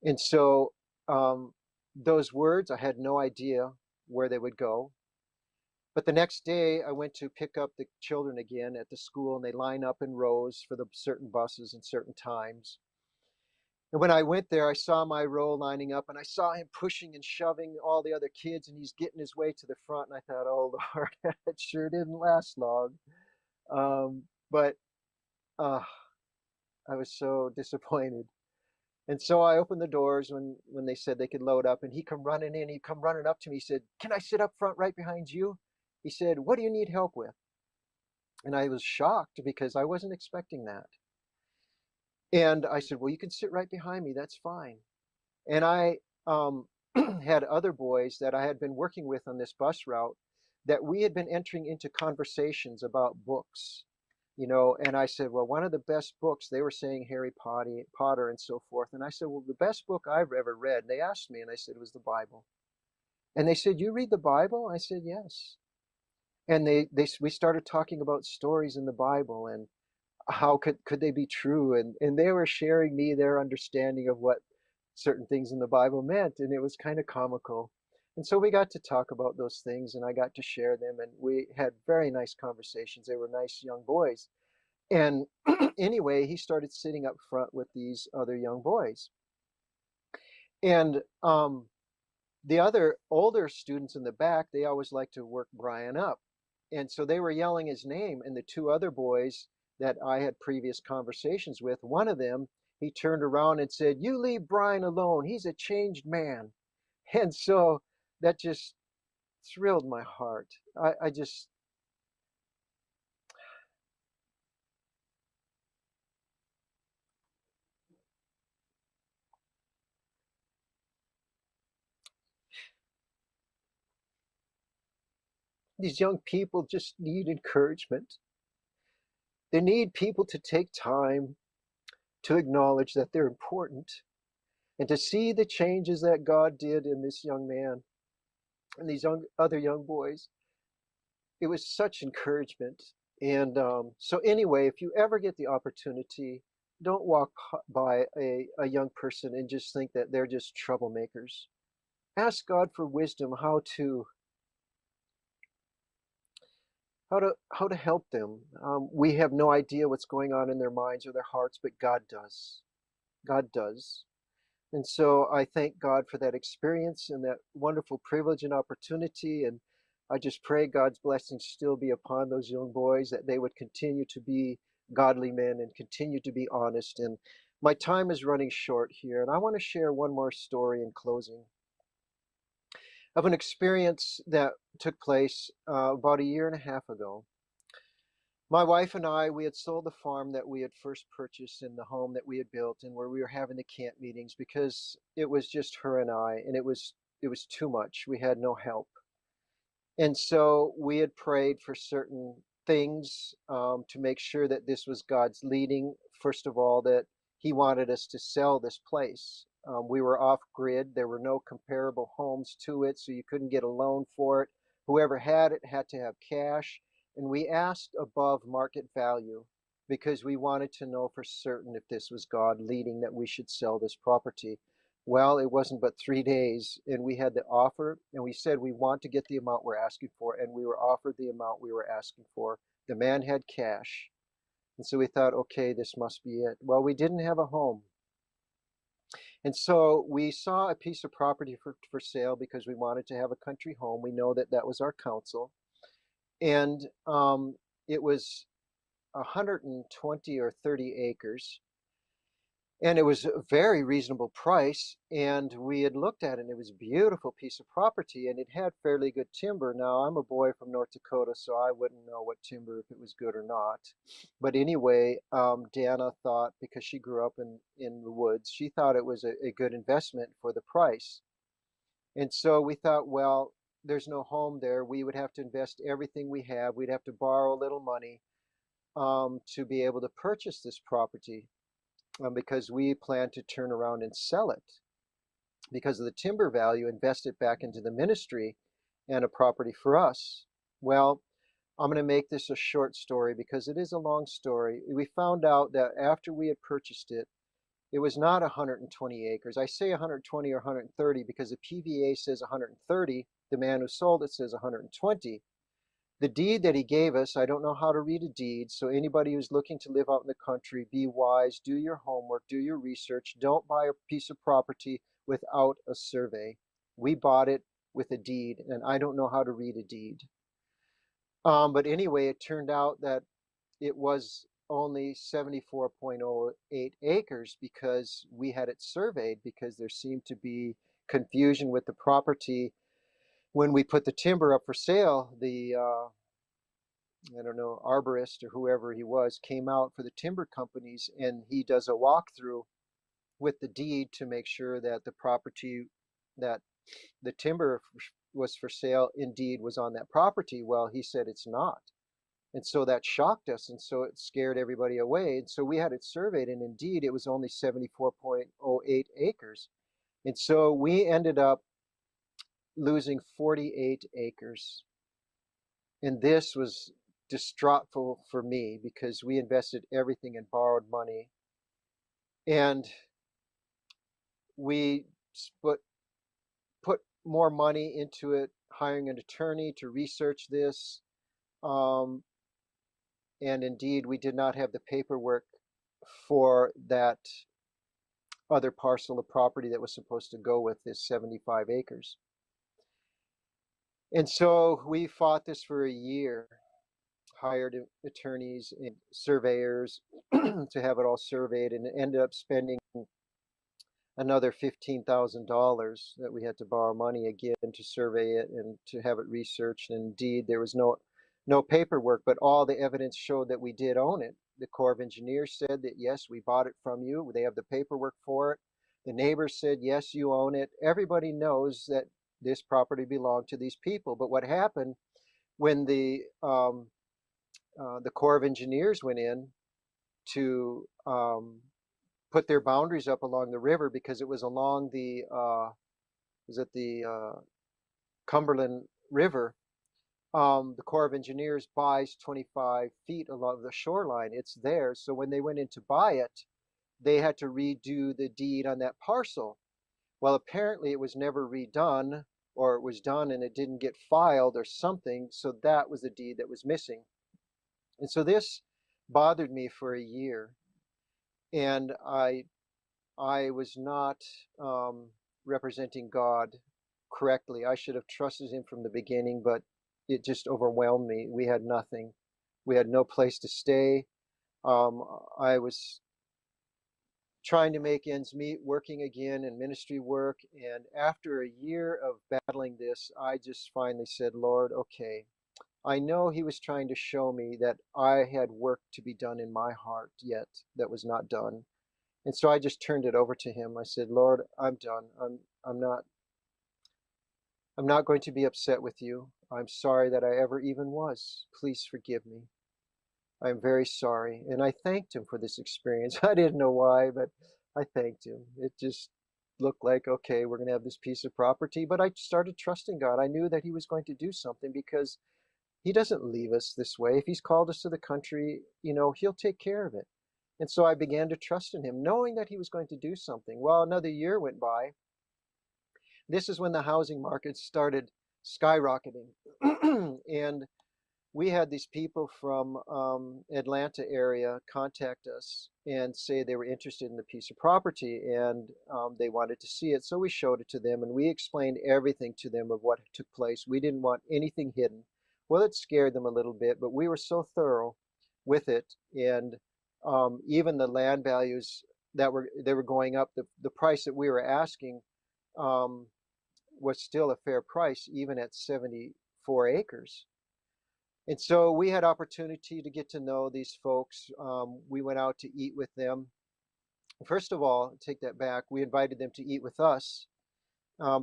A: And so those words, I had no idea where they would go. But the next day, I went to pick up the children again at the school, and they line up in rows for the certain buses and certain times. And when I went there, I saw my row lining up, and I saw him pushing and shoving all the other kids, and he's getting his way to the front. And I thought, oh, Lord, it sure didn't last long. But I was so disappointed. And so I opened the doors when they said they could load up, and he come running in. He come running up to me. He said, can I sit up front right behind you? He said, what do you need help with? And I was shocked because I wasn't expecting that. And I said, well, you can sit right behind me. That's fine. And I had other boys that I had been working with on this bus route that we had been entering into conversations about books, and I said, well, one of the best books, they were saying Harry Potter and so forth. And I said, well, the best book I've ever read. And they asked me, and I said, it was the Bible. And they said, you read the Bible? I said, yes. And we started talking about stories in the Bible and how could they be true? And they were sharing me their understanding of what certain things in the Bible meant. And it was kind of comical. And so we got to talk about those things, and I got to share them, and we had very nice conversations. They were nice young boys. And anyway, he started sitting up front with these other young boys. And the other older students in the back, they always like to work Brian up. And so they were yelling his name, and the two other boys that I had previous conversations with, one of them, he turned around and said, you leave Brian alone. He's a changed man. And so that just thrilled my heart. I just, these young people just need encouragement. They need people to take time to acknowledge that they're important and to see the changes that God did in this young man and these other young boys. It was such encouragement. And so anyway, if you ever get the opportunity, don't walk by a young person and just think that they're just troublemakers. Ask God for wisdom how to help them. We have no idea what's going on in their minds or their hearts, but God does. God does. And so I thank God for that experience and that wonderful privilege and opportunity. And I just pray God's blessings still be upon those young boys, that they would continue to be godly men and continue to be honest. And my time is running short here, and I want to share one more story in closing of an experience that took place about a year and a half ago. My wife and I, we had sold the farm that we had first purchased and the home that we had built and where we were having the camp meetings because it was just her and I, and it was too much. We had no help. And so we had prayed for certain things to make sure that this was God's leading. First of all, that He wanted us to sell this place. We were off grid. There were no comparable homes to it, so you couldn't get a loan for it. Whoever had it had to have cash. And we asked above market value because we wanted to know for certain if this was God leading that we should sell this property. Well, it wasn't but 3 days, and we had the offer, and we said we want to get the amount we're asking for, and we were offered the amount we were asking for. The man had cash, and so we thought, okay, this must be it. Well, we didn't have a home, and so we saw a piece of property for sale because we wanted to have a country home. We know that that was our counsel, and it was 120 or 30 acres. And it was a very reasonable price, and we had looked at it, and it was a beautiful piece of property, and it had fairly good timber. Now, I'm a boy from North Dakota, so I wouldn't know what timber, if it was good or not. But anyway, Dana thought, because she grew up in the woods, she thought it was a good investment for the price. And so we thought, well, there's no home there. We would have to invest everything we have. We'd have to borrow a little money to be able to purchase this property because we plan to turn around and sell it because of the timber value, invest it back into the ministry and a property for us. Well, I'm going to make this a short story because it is a long story. We found out that after we had purchased it, it was not 120 acres. I say 120 or 130 because the PVA says 130. The man who sold it says 120. The deed that he gave us, I don't know how to read a deed, so anybody who's looking to live out in the country, be wise, do your homework, do your research. Don't buy a piece of property without a survey. We bought it with a deed, and I don't know how to read a deed. But anyway, it turned out that it was only 74.08 acres because we had it surveyed because there seemed to be confusion with the property. When we put the timber up for sale, the I don't know, arborist or whoever he was, came out for the timber companies, and he does a walkthrough with the deed to make sure that the property, that the timber was for sale indeed was on that property. Well, he said it's not. And so that shocked us, and so it scared everybody away. And so we had it surveyed, and indeed it was only 74.08 acres. And so we ended up losing 48 acres. And this was distraughtful for me because we invested everything and borrowed money. And we put more money into it, hiring an attorney to research this. And indeed, we did not have the paperwork for that other parcel of property that was supposed to go with this 75 acres. And so we fought this for a year, hired attorneys and surveyors to have it all surveyed, and ended up spending another $15,000 that we had to borrow money again to survey it and to have it researched. And indeed, there was no paperwork, but all the evidence showed that we did own it. The Corps of Engineers said that, yes, we bought it from you. They have the paperwork for it. The neighbors said, yes, you own it. Everybody knows that this property belonged to these people. But what happened when the Corps of Engineers went in to put their boundaries up along the river, because it was along the Cumberland River. The Corps of Engineers buys 25 feet along the shoreline. It's theirs. So when they went in to buy it, they had to redo the deed on that parcel. Well, apparently it was never redone, or it was done and it didn't get filed or something. So that was the deed that was missing. And so this bothered me for a year. And I I was not representing God correctly. I should have trusted him from the beginning, but it just overwhelmed me. We had nothing. We had no place to stay. I was trying to make ends meet, working again in ministry work. And after a year of battling this, I just finally said, Lord, okay. I know he was trying to show me that I had work to be done in my heart yet that was not done. And so I just turned it over to him. I said, Lord, I'm done. I'm not I'm not going to be upset with you. I'm sorry that I ever even was. Please forgive me. I'm very sorry. And I thanked him for this experience. I didn't know why, but I thanked him. It just looked like, okay, we're going to have this piece of property. But I started trusting God. I knew that he was going to do something because he doesn't leave us this way. If he's called us to the country, he'll take care of it. And so I began to trust in him, knowing that he was going to do something. Well, another year went by. This is when the housing market started skyrocketing. And we had these people from Atlanta area contact us and say they were interested in the piece of property, and they wanted to see it. So we showed it to them and we explained everything to them of what took place. We didn't want anything hidden. Well, it scared them a little bit, but we were so thorough with it. And even the land values they were going up, the price that we were asking um, was still a fair price, even at 74 acres. And so we had opportunity to get to know these folks. We went out to eat with them. First of all, take that back. We invited them to eat with us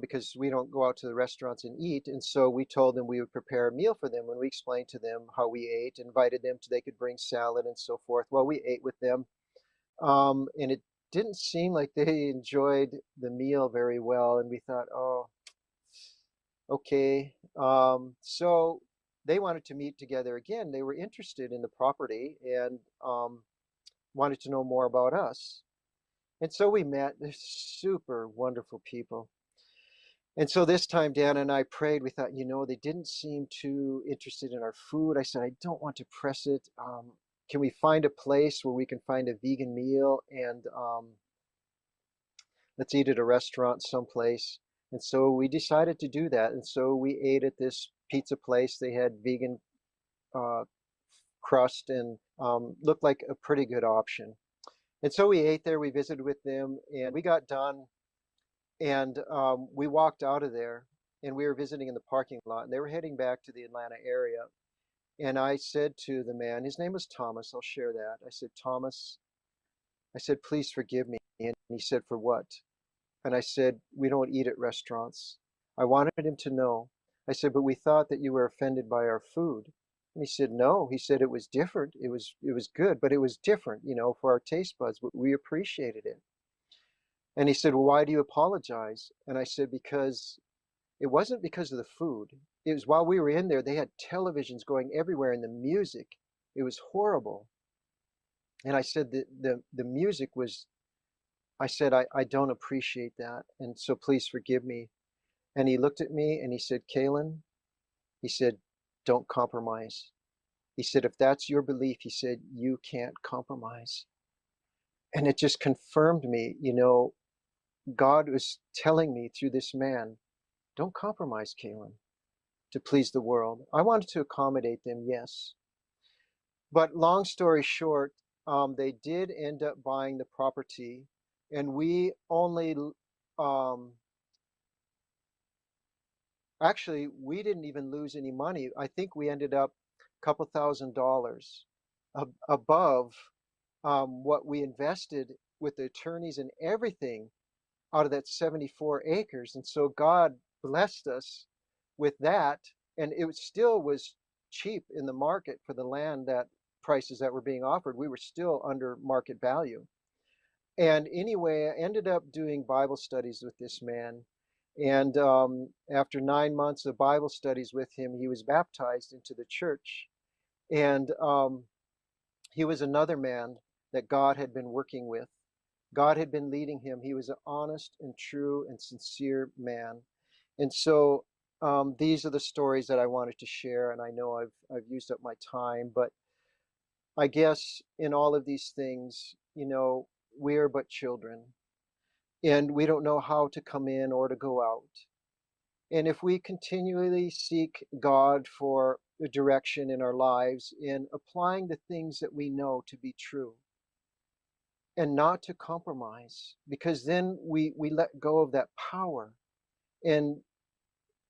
A: because we don't go out to the restaurants and eat. And so we told them we would prepare a meal for them. When we explained to them how we ate, invited them to they could bring salad and so forth. Well, we ate with them, and it didn't seem like they enjoyed the meal very well. And we thought, oh, okay. So they wanted to meet together again. They were interested in the property and wanted to know more about us. And so we met. They're super wonderful people. And so this time, Dan and I prayed. We thought, they didn't seem too interested in our food. I said, I don't want to press it. Can we find a place where we can find a vegan meal and let's eat at a restaurant someplace? And so we decided to do that. And so we ate at this pizza place. They had vegan uh, crust and looked like a pretty good option. And so we ate there, we visited with them, and we got done. And we walked out of there and we were visiting in the parking lot. And they were heading back to the Atlanta area. And I said to the man, his name was Thomas, I'll share that. I said, Thomas, I said, please forgive me. And he said, for what? And I said, we don't eat at restaurants. I wanted him to know. I said, but we thought that you were offended by our food. And he said, no. He said it was different. It was good, but it was different, for our taste buds. But we appreciated it. And he said, well, why do you apologize? And I said, because it wasn't because of the food. It was while we were in there, they had televisions going everywhere and the music. It was horrible. And I said the music was, I said, I don't appreciate that. And so please forgive me. And he looked at me and he said, Kalon, he said, don't compromise. He said, if that's your belief, he said, you can't compromise. And it just confirmed me, God was telling me through this man, don't compromise, Kalon, to please the world. I wanted to accommodate them, yes. But long story short, they did end up buying the property, and we only, um, actually, we didn't even lose any money. I think we ended up a couple $1,000s above what we invested with the attorneys and everything out of that 74 acres. And so God blessed us with that. And it still was cheap in the market for the land that prices that were being offered. We were still under market value. And anyway, I ended up doing Bible studies with this man. And after 9 months of Bible studies with him, he was baptized into the church. And he was another man that God had been working with. God had been leading him. He was an honest and true and sincere man. And so these are the stories that I wanted to share. And I know I've used up my time, but I guess in all of these things, we are but children. and we don't know how to come in or to go out. And if we continually seek God for the direction in our lives in applying the things that we know to be true and not to compromise, because then we let go of that power. And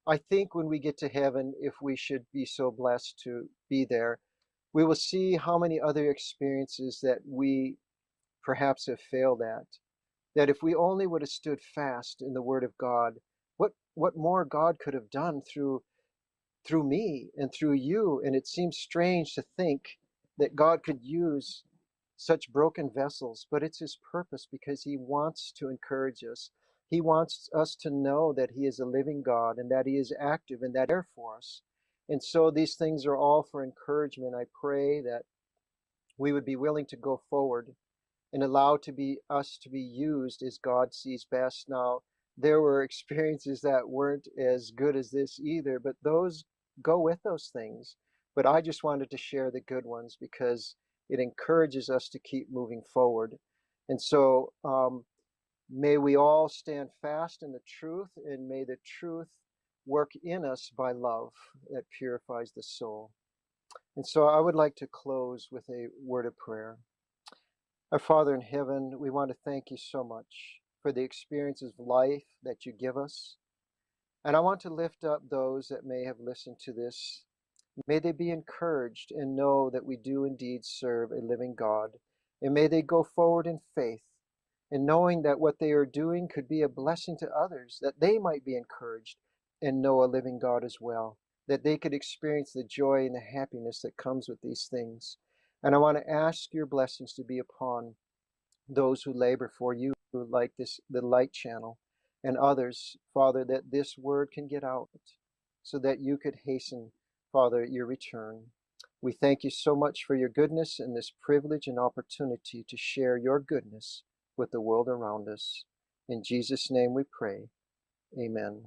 A: I think when we get to heaven, if we should be so blessed to be there, we will see how many other experiences that we perhaps have failed at. That if we only would have stood fast in the Word of God, what more God could have done through me and through you. And it seems strange to think that God could use such broken vessels, but it's His purpose because He wants to encourage us. He wants us to know that He is a living God and that He is active and that He is there for us. And so these things are all for encouragement. I pray that we would be willing to go forward and allow to be us to be used as God sees best. Now, there were experiences that weren't as good as this either, but those go with those things. But I just wanted to share the good ones because it encourages us to keep moving forward. And so may we all stand fast in the truth, and may the truth work in us by love that purifies the soul. And so I would like to close with a word of prayer. Our Father in heaven, we want to thank you so much for the experiences of life that you give us. And I want to lift up those that may have listened to this. May they be encouraged and know that we do indeed serve a living God. And may they go forward in faith and knowing that what they are doing could be a blessing to others, that they might be encouraged and know a living God as well, that they could experience the joy and the happiness that comes with these things. And I want to ask your blessings to be upon those who labor for you, like this, the Light Channel, and others, Father, that this word can get out so that you could hasten, Father, your return. We thank you so much for your goodness and this privilege and opportunity to share your goodness with the world around us. In Jesus' name we pray. Amen.